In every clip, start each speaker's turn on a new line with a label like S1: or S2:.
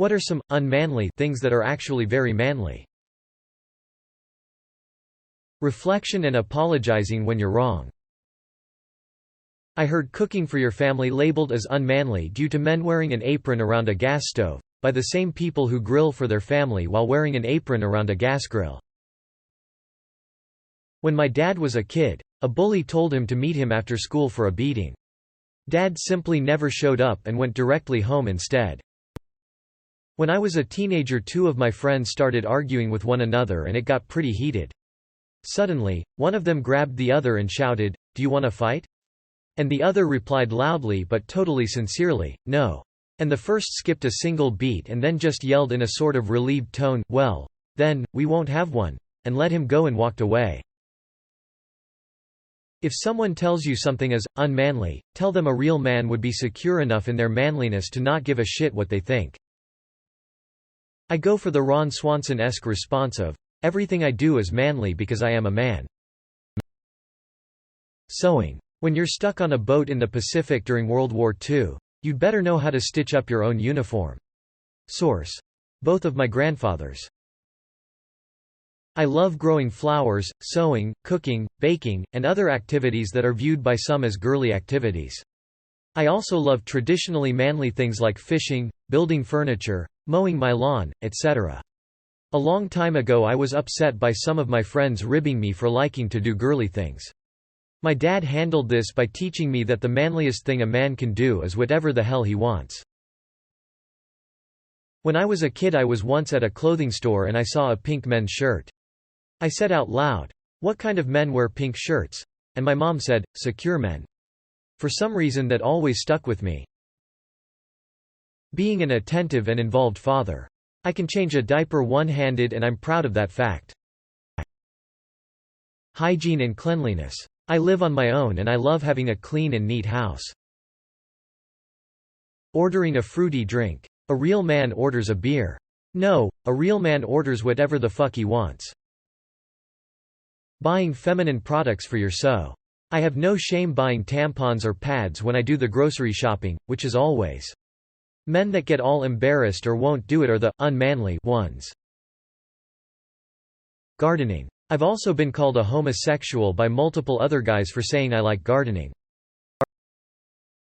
S1: What are some unmanly things that are actually very manly? Reflection and apologizing when you're wrong. I heard cooking for your family labeled as unmanly due to men wearing an apron around a gas stove, by the same people who grill for their family while wearing an apron around a gas grill. When my dad was a kid, a bully told him to meet him after school for a beating. Dad simply never showed up and went directly home instead. When I was a teenager, two of my friends started arguing with one another and it got pretty heated. Suddenly, one of them grabbed the other and shouted, "Do you want to fight?" And the other replied loudly but totally sincerely, "No." And the first skipped a single beat and then just yelled in a sort of relieved tone, "Well, then, we won't have one," and let him go and walked away. If someone tells you something is unmanly, tell them a real man would be secure enough in their manliness to not give a shit what they think. I go for the Ron Swanson-esque response of, "Everything I do is manly because I am a man." Sewing. When you're stuck on a boat in the Pacific during World War II, you'd better know how to stitch up your own uniform. Source. Both of my grandfathers. I love growing flowers, sewing, cooking, baking, and other activities that are viewed by some as girly activities. I also love traditionally manly things like fishing, building furniture, mowing my lawn, etc. A long time ago I was upset by some of my friends ribbing me for liking to do girly things. My dad handled this by teaching me that the manliest thing a man can do is whatever the hell he wants. When I was a kid, I was once at a clothing store and I saw a pink men's shirt. I said out loud, "What kind of men wear pink shirts?" And my mom said, "Secure men." For some reason that always stuck with me. Being an attentive and involved father. I can change a diaper one-handed and I'm proud of that fact. Hygiene and cleanliness. I live on my own and I love having a clean and neat house. Ordering a fruity drink. A real man orders a beer. No, a real man orders whatever the fuck he wants. Buying feminine products for your sew. I have no shame buying tampons or pads when I do the grocery shopping, which is always. Men that get all embarrassed or won't do it are the unmanly ones. Gardening. I've also been called a homosexual by multiple other guys for saying I like gardening.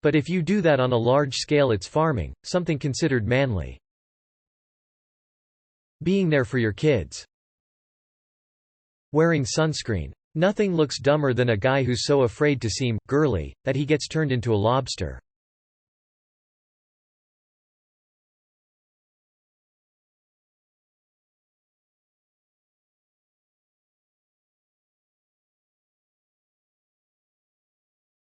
S1: But if you do that on a large scale, it's farming, something considered manly. Being there for your kids. Wearing sunscreen. Nothing looks dumber than a guy who's so afraid to seem girly that he gets turned into a lobster.